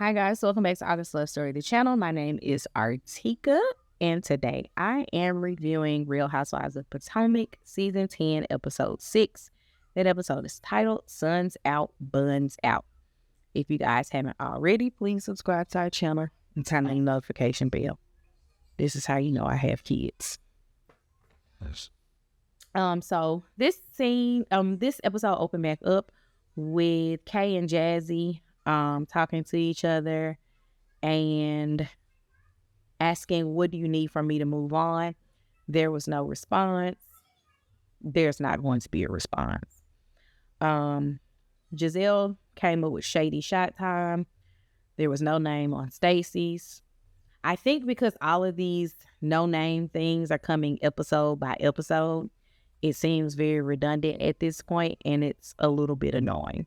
Hi guys, welcome back to August Love Story, the channel. My name is Artieka, and today I am reviewing Real Housewives of Potomac, Season 10, Episode 6. That episode is titled, Suns Out, Buns Out. If you guys haven't already, please subscribe to our channel and turn on the notification bell. This is how you know I have kids. Yes. So this episode opened back up with Kay and Jazzy talking to each other and asking, what do you need from me to move on? There was no response. There's not going to be a response. Giselle came up with shady shot time. There was no name on Stacy's. I think because all of these no name things are coming episode by episode, it seems very redundant at this point, and it's a little bit annoying.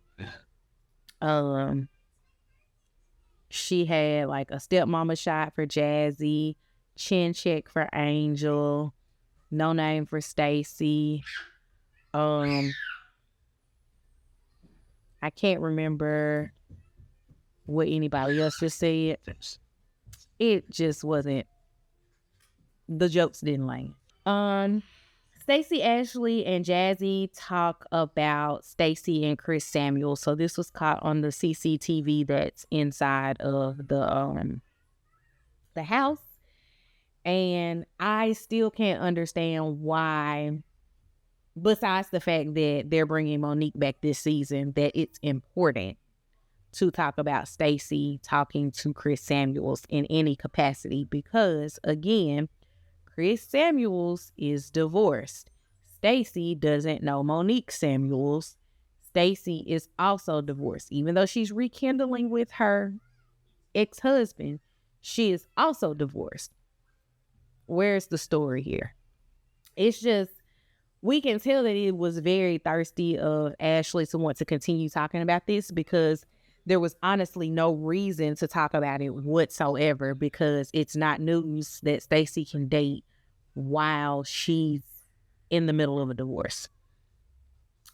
She had like a stepmama shot for Jazzy, chin check for Angel, no name for Stacy. I can't remember what anybody else just said. It just wasn't, the jokes didn't land. Stacey, Ashley, and Jazzy talk about Stacey and Chris Samuel. So this was caught on the CCTV that's inside of the house. And I still can't understand why, besides the fact that they're bringing Monique back this season, that it's important to talk about Stacey talking to Chris Samuels in any capacity. Because, again, Chris Samuels is divorced. Stacey doesn't know Monique Samuels. Stacey is also divorced. Even though she's rekindling with her ex-husband, she is also divorced. Where's the story here? It's just, we can tell that it was very thirsty of Ashley to want to continue talking about this, because there was honestly no reason to talk about it whatsoever, because it's not news that Stacey can date while she's in the middle of a divorce.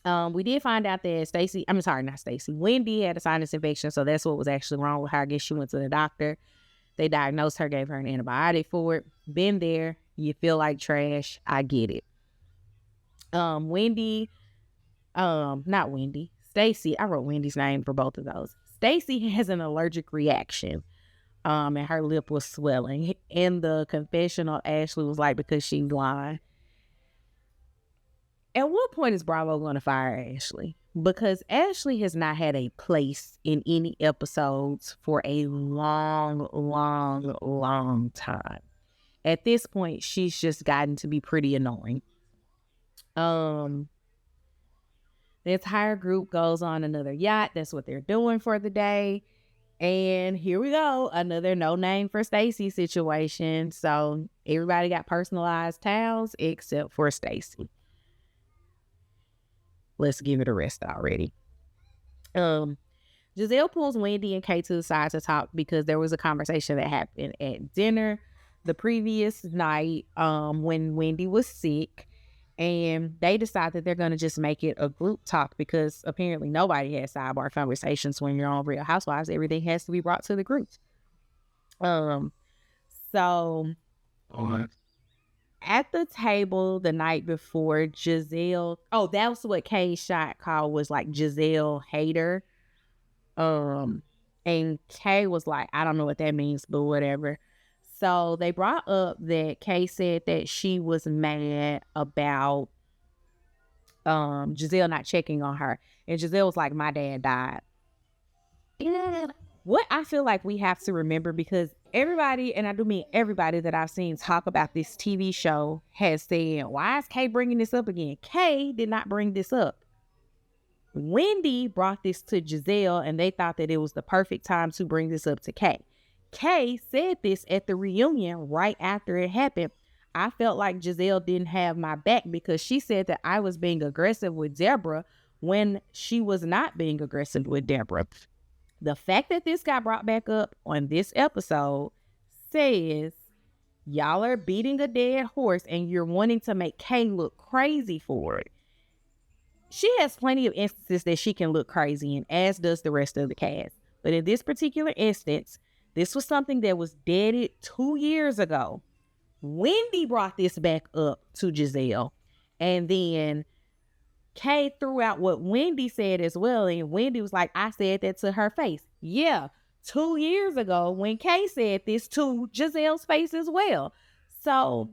We did find out that Wendy had a sinus infection, so that's what was actually wrong with her. I guess she went to the doctor. They diagnosed her, gave her an antibiotic for it. Been there. You feel like trash. I get it. Stacey, I wrote Wendy's name for both of those. Stacey has an allergic reaction, and her lip was swelling. In the confessional, Ashley was like, because she's lying. At what point is Bravo going to fire Ashley? Because Ashley has not had a place in any episodes for a long, long, long time. At this point, she's just gotten to be pretty annoying. The entire group goes on another yacht. That's what they're doing for the day. And here we go. Another no name for Stacey situation. So everybody got personalized towels except for Stacey. Let's give it a rest already. Giselle pulls Wendy and Kay to the side to talk, because there was a conversation that happened at dinner the previous night when Wendy was sick. And they decide that they're going to just make it a group talk, because apparently nobody has sidebar conversations when you're on Real Housewives. Everything has to be brought to the group. At the table the night before, Giselle, that was what Kay's shot call was, like, Giselle hater. And Kay was like, I don't know what that means, but whatever. So they brought up that Kay said that she was mad about Giselle not checking on her. And Giselle was like, my dad died. What I feel like we have to remember, because everybody, and I do mean everybody that I've seen talk about this TV show, has said, why is Kay bringing this up again? Kay did not bring this up. Wendy brought this to Giselle, and they thought that it was the perfect time to bring this up to Kay. Kay said this at the reunion right after it happened. I felt like Giselle didn't have my back, because she said that I was being aggressive with Deborah when she was not being aggressive with Deborah. The fact that this got brought back up on this episode says y'all are beating a dead horse and you're wanting to make Kay look crazy for it. She has plenty of instances that she can look crazy in, as does the rest of the cast. But in this particular instance, this was something that was deaded 2 years ago. Wendy brought this back up to Giselle. And then Kay threw out what Wendy said as well. And Wendy was like, I said that to her face. Yeah, 2 years ago when Kay said this to Giselle's face as well. So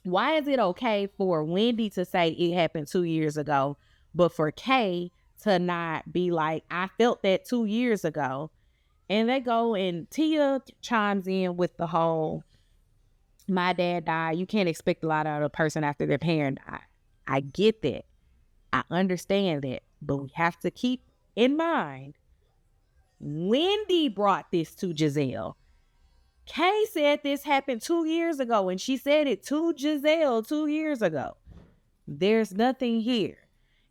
why is it okay for Wendy to say it happened 2 years ago, but for Kay to not be like, I felt that 2 years ago? And they go and Tia chimes in with the whole, my dad died. You can't expect a lot out of a person after their parent died. I get that. I understand that. But we have to keep in mind, Wendy brought this to Giselle. Kay said this happened 2 years ago, and she said it to Giselle 2 years ago. There's nothing here.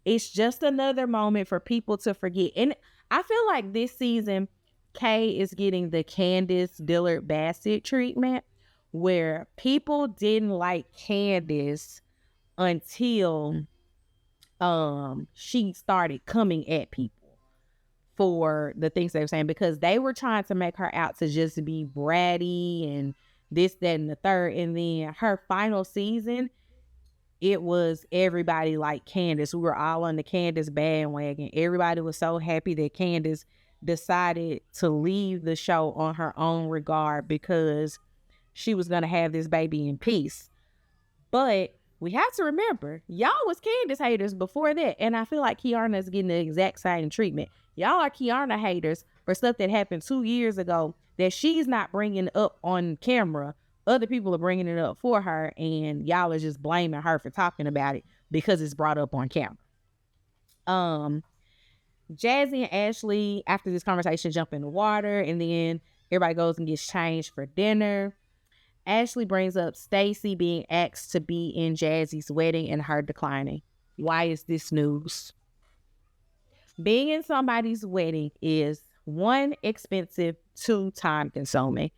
It's just another moment for people to forget. And I feel like this season, Kay is getting the Candace Dillard Bassett treatment, where people didn't like Candace until she started coming at people for the things they were saying, because they were trying to make her out to just be bratty and this, that, and the third. And then her final season, it was everybody like Candace. We were all on the Candace bandwagon. Everybody was so happy that Candace decided to leave the show on her own regard because she was going to have this baby in peace. But we have to remember, y'all was Candace haters before that. And I feel like Kiana's getting the exact same treatment. Y'all are Kiana haters for stuff that happened 2 years ago that she's not bringing up on camera. Other people are bringing it up for her, and y'all are just blaming her for talking about it because it's brought up on camera. Jazzy and Ashley, after this conversation, jump in the water, and then everybody goes and gets changed for dinner. Ashley brings up Stacy being asked to be in Jazzy's wedding and her declining. Why is this news? Being in somebody's wedding is 1, expensive, 2, time consuming.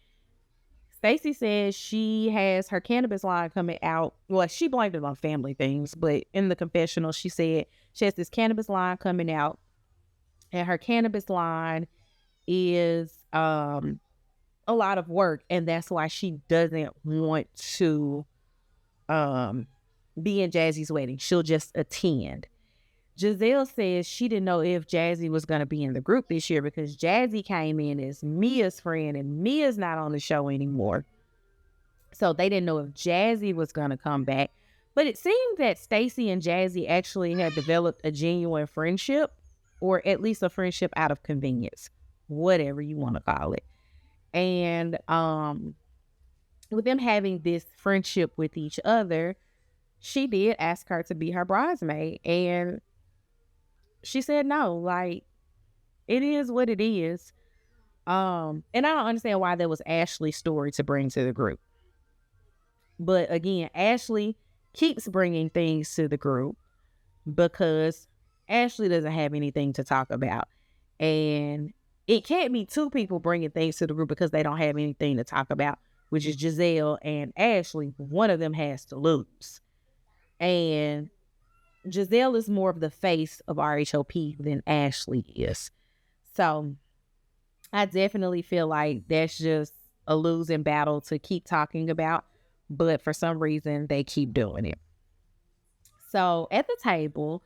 Stacy says she has her cannabis line coming out. Well, she blamed it on family things, but in the confessional, she said she has this cannabis line coming out, and her cannabis line is a lot of work, and that's why she doesn't want to be in Jazzy's wedding. She'll just attend. Giselle says she didn't know if Jazzy was going to be in the group this year because Jazzy came in as Mia's friend, and Mia's not on the show anymore. So they didn't know if Jazzy was going to come back. But it seemed that Stacy and Jazzy actually had developed a genuine friendship, or at least a friendship out of convenience, whatever you want to call it. And with them having this friendship with each other, she did ask her to be her bridesmaid, and she said no. Like, it is what it is. And I don't understand why that was Ashley's story to bring to the group. But again, Ashley keeps bringing things to the group because Ashley doesn't have anything to talk about. And it can't be 2 people bringing things to the group because they don't have anything to talk about, which is Giselle and Ashley. One of them has to lose. And Giselle is more of the face of RHOP than Ashley is. So I definitely feel like that's just a losing battle to keep talking about. But for some reason, they keep doing it. So at the table,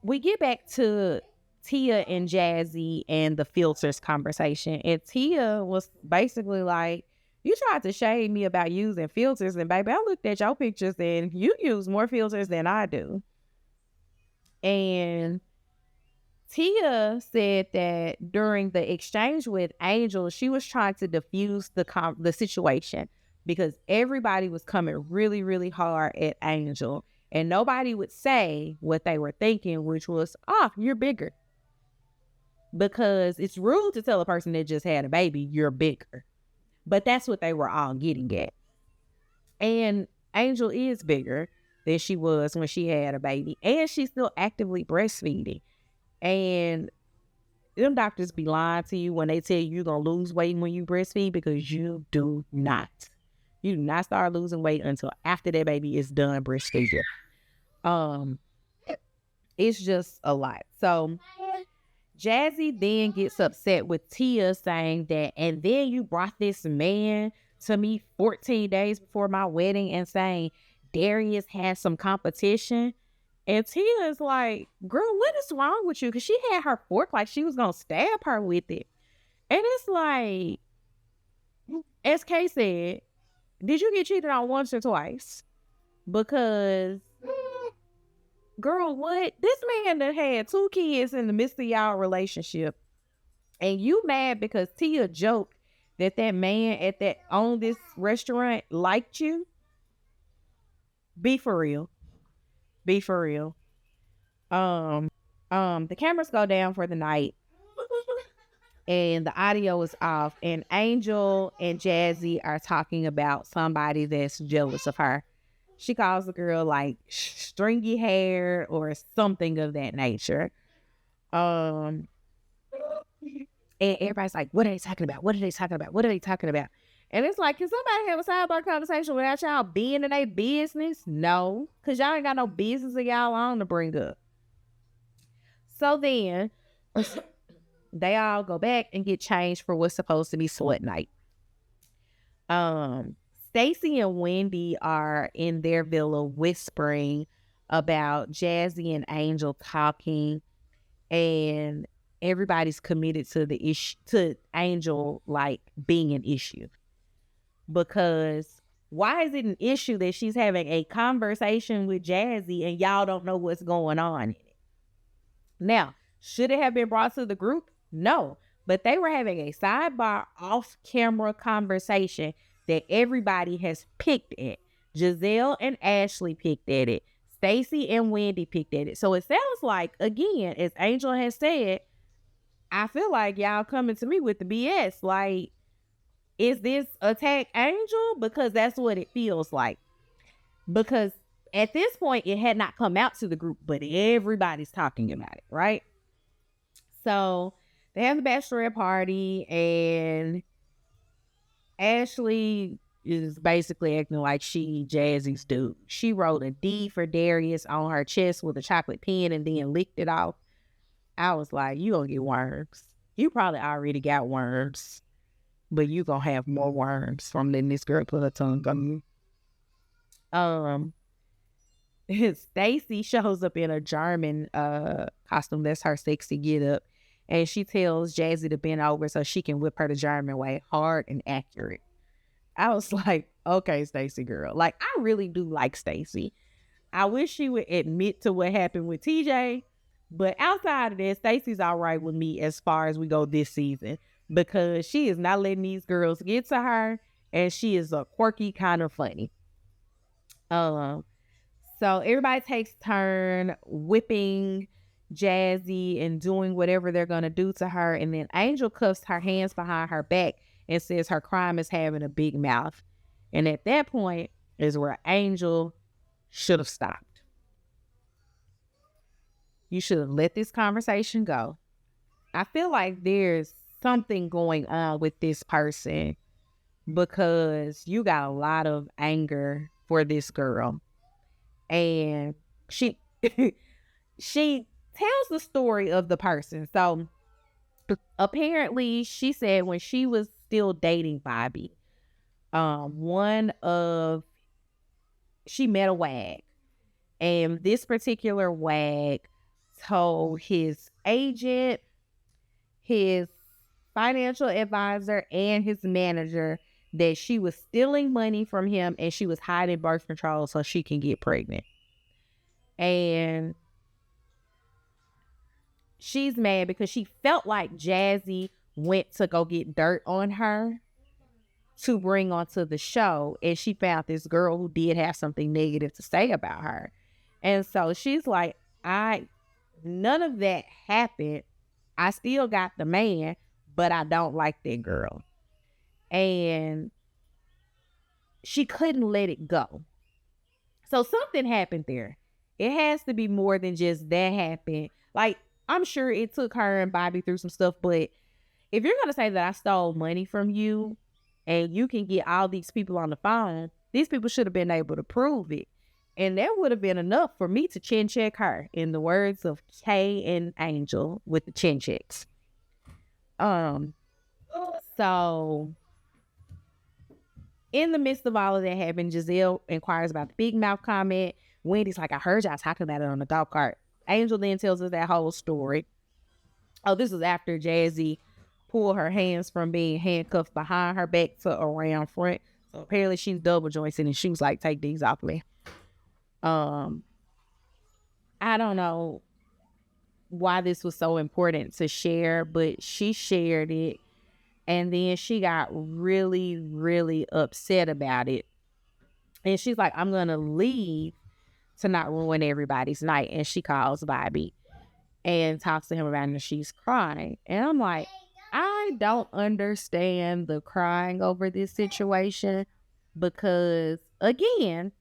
we get back to Tia and Jazzy and the filters conversation. And Tia was basically like, you tried to shade me about using filters, and baby, I looked at your pictures and you use more filters than I do. And Tia said that during the exchange with Angel, she was trying to diffuse the situation because everybody was coming really, really hard at Angel, and nobody would say what they were thinking, which was, oh, you're bigger. Because it's rude to tell a person that just had a baby, you're bigger. But that's what they were all getting at. And Angel is bigger than she was when she had a baby. And she's still actively breastfeeding. And them doctors be lying to you when they tell you you're going to lose weight when you breastfeed, because you do not. You do not start losing weight until after that baby is done breastfeeding. It's just a lot. So Jazzy then gets upset with Tia saying that, and then you brought this man to me 14 days before my wedding and saying Darius has some competition. And Tia is like, girl, what is wrong with you? Because she had her fork like she was going to stab her with it. And it's like, as Kay said, did you get cheated on once or twice? Because, girl, what? This man that had 2 kids in the midst of y'all relationship, and you mad because Tia joked that man at that on this restaurant liked you? Be for real. Be for real. The cameras go down for the night and the audio is off, and Angel and Jazzy are talking about somebody that's jealous of her. She calls the girl like stringy hair or something of that nature. And everybody's like, what are they talking about? What are they talking about? What are they talking about? And it's like, can somebody have a sidebar conversation without y'all being in their business? No, because y'all ain't got no business of y'all on to bring up. So then they all go back and get changed for what's supposed to be sweat night. Stacy and Wendy are in their villa whispering about Jazzy and Angel talking, and everybody's committed to the issue, to Angel like being an issue. Because why is it an issue that she's having a conversation with Jazzy and y'all don't know what's going on in it? Now, should it have been brought to the group? No, but they were having a sidebar off-camera conversation that everybody has picked at. Giselle and Ashley picked at it. Stacy and Wendy picked at it. So it sounds like, again, as Angel has said, I feel like y'all coming to me with the BS. Like, is this attack Angel? Because that's what it feels like. Because at this point, it had not come out to the group, but everybody's talking about it, right? So they have the bachelorette party, and Ashley is basically acting like she Jazzy's dude. She wrote a D for Darius on her chest with a chocolate pen and then licked it off. I was like, you gonna get worms. You probably already got worms, but you gonna have more worms from letting this girl put her tongue on you. Stacy shows up in a German costume. That's her sexy get up. And she tells Jazzy to bend over so she can whip her the German way, hard and accurate. I was like, okay, Stacy girl. Like, I really do like Stacy. I wish she would admit to what happened with TJ. But outside of that, Stacy's all right with me as far as we go this season, because she is not letting these girls get to her, and she is a quirky kind of funny. So everybody takes turn whipping Jazzy and doing whatever they're going to do to her. And then Angel cuffs her hands behind her back and says her crime is having a big mouth. And at that point is where Angel should have stopped. You should have let this conversation go. I feel like there's something going on with this person, because you got a lot of anger for this girl. And she tells the story of the person. So apparently she said when she was still dating Bobby, she met a wag, and this particular wag told his agent, his financial advisor, and his manager that she was stealing money from him and she was hiding birth control so she can get pregnant. And she's mad because she felt like Jazzy went to go get dirt on her to bring onto the show, and she found this girl who did have something negative to say about her. And so she's like, none of that happened. I still got the man, but I don't like that girl. And she couldn't let it go. So something happened there. It has to be more than just that happened. Like, I'm sure it took her and Bobby through some stuff, but if you're going to say that I stole money from you and you can get all these people on the phone, these people should have been able to prove it. And that would have been enough for me to chin check her, in the words of Kay and Angel with the chin checks. So in the midst of all of that happened, Giselle inquires about the big mouth comment. Wendy's like, I heard y'all talking about it on the golf cart. Angel then tells us that whole story. Oh, this was after Jazzy pulled her hands from being handcuffed behind her back to around front. So apparently she's double jointed, and she was like, take these off me. I don't know why this was so important to share, but she shared it, and then she got really, really upset about it. And she's like, I'm gonna leave to not ruin everybody's night. And she calls Bobby and talks to him about it, and she's crying. And I'm like, I don't understand the crying over this situation, because again,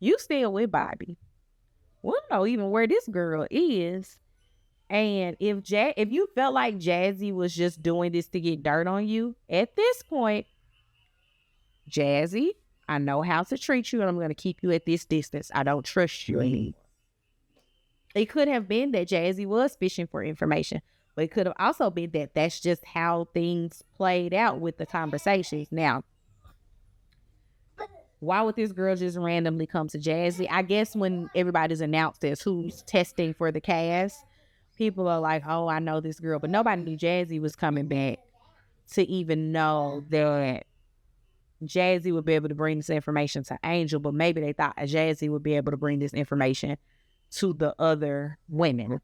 you still with Bobby. We don't know even where this girl is. And if you felt like Jazzy was just doing this to get dirt on you, at this point, Jazzy, I know how to treat you, and I'm going to keep you at this distance. I don't trust you anymore. It could have been that Jazzy was fishing for information, but it could have also been that that's just how things played out with the conversations. Now, why would this girl just randomly come to Jazzy? I guess when everybody's announced as who's testing for the cast, people are like, oh, I know this girl. But nobody knew Jazzy was coming back to even know that Jazzy would be able to bring this information to Angel. But maybe they thought Jazzy would be able to bring this information to the other women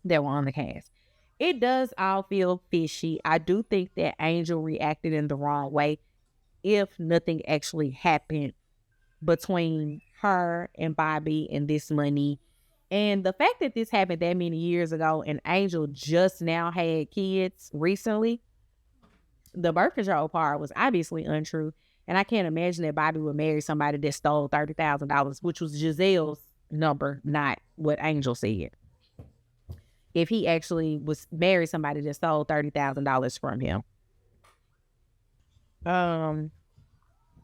that were on the cast. It does all feel fishy. I do think that Angel reacted in the wrong way, if nothing actually happened between her and Bobby and this money. And the fact that this happened that many years ago and Angel just now had kids recently, the birth control part was obviously untrue. And I can't imagine that Bobby would marry somebody that stole $30,000, which was Giselle's number, not what Angel said. If he actually was married somebody that stole $30,000 from him.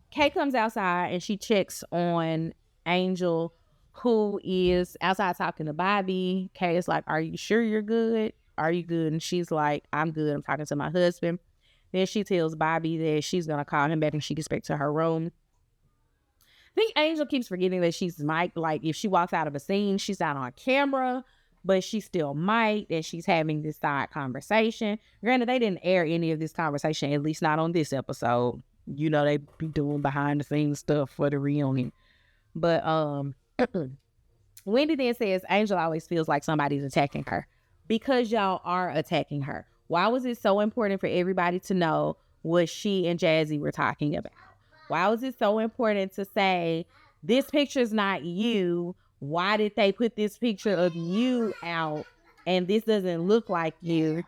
Kay comes outside and she checks on Angel, who is outside talking to Bobby. Kay is like, are you sure you're good? Are you good? And she's like, I'm good. I'm talking to my husband. Then she tells Bobby that she's going to call him back and she gets back to her room. I think Angel keeps forgetting that she's mic'd. Like, if she walks out of a scene, she's not on camera, but she's still mic'd and she's having this side conversation. Granted, they didn't air any of this conversation, at least not on this episode. You know, they be doing behind the scenes stuff for the reunion. But Wendy then says Angel always feels like somebody's attacking her, because y'all are attacking her. Why was it so important for everybody to know what she and Jazzy were talking about? Why was it so important to say, this picture's not you? Why did they put this picture of you out and this doesn't look like you?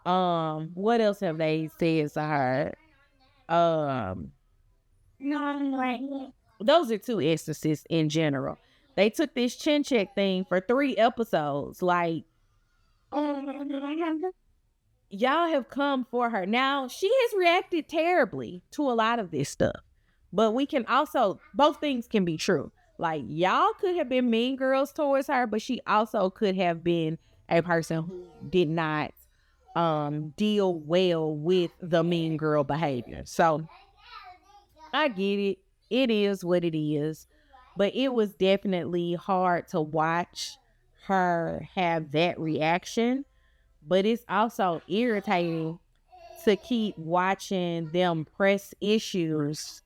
What else have they said to her? Those are two instances in general. They took this chin check thing for 3 episodes. Like, y'all have come for her. Now, she has reacted terribly to a lot of this stuff. But we can also, both things can be true. Like, y'all could have been mean girls towards her, but she also could have been a person who did not deal well with the mean girl behavior. So, I get it. It is what it is. But it was definitely hard to watch her have that reaction. But it's also irritating to keep watching them press issues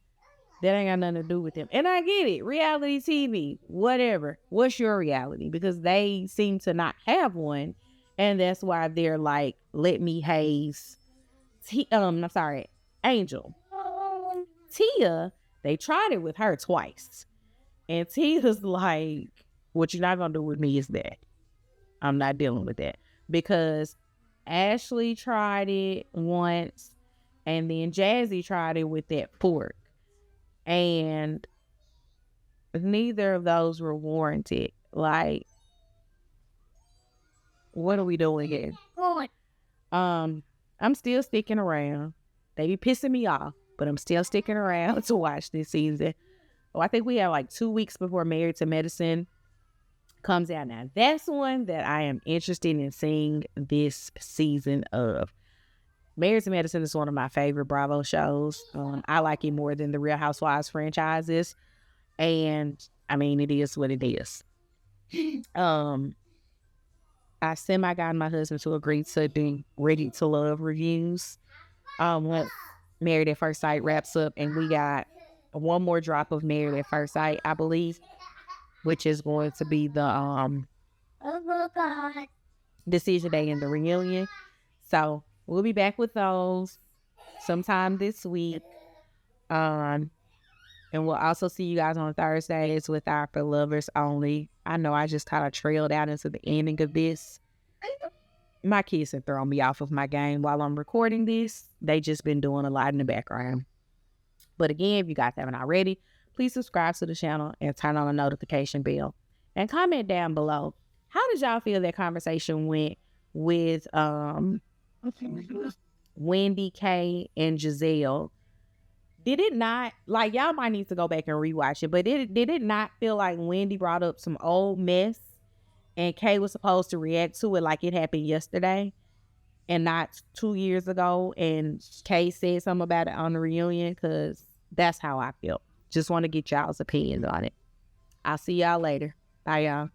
that ain't got nothing to do with them. And I get it. Reality TV, whatever. What's your reality? Because they seem to not have one. And that's why they're like, let me haze. Angel. Tia, they tried it with her twice. And Tia's like, what you're not going to do with me is that. I'm not dealing with that. Because Ashley tried it once, and then Jazzy tried it with that fork. And neither of those were warranted. Like, what are we doing here? I'm still sticking around. They be pissing me off, but I'm still sticking around to watch this season. I think we have like 2 weeks before Married to Medicine comes out. Now that's one that I am interested in seeing this season of. Married to Medicine is one of my favorite Bravo shows. I like it more than the Real Housewives franchises, and I mean it is what it is. I got my husband to agree to do Ready to Love reviews. Once Married at First Sight wraps up, and we got one more drop of Married at First Sight, I believe, which is going to be the decision day and the reunion. So we'll be back with those sometime this week. And we'll also see you guys on Thursdays with our For Lovers Only. I know I just kind of trailed out into the ending of this. My kids have thrown me off of my game while I'm recording this. They just been doing a lot in the background. But again, if you guys haven't already, please subscribe to the channel and turn on the notification bell. And comment down below, how did y'all feel that conversation went with Wendy, Kay, and Giselle? Did it not, like, y'all might need to go back and rewatch it, but did it not feel like Wendy brought up some old mess and Kay was supposed to react to it like it happened yesterday and not 2 years ago, and Kay said something about it on the reunion? Because that's how I felt. Just want to get y'all's opinions on it. I'll see y'all later. Bye, y'all.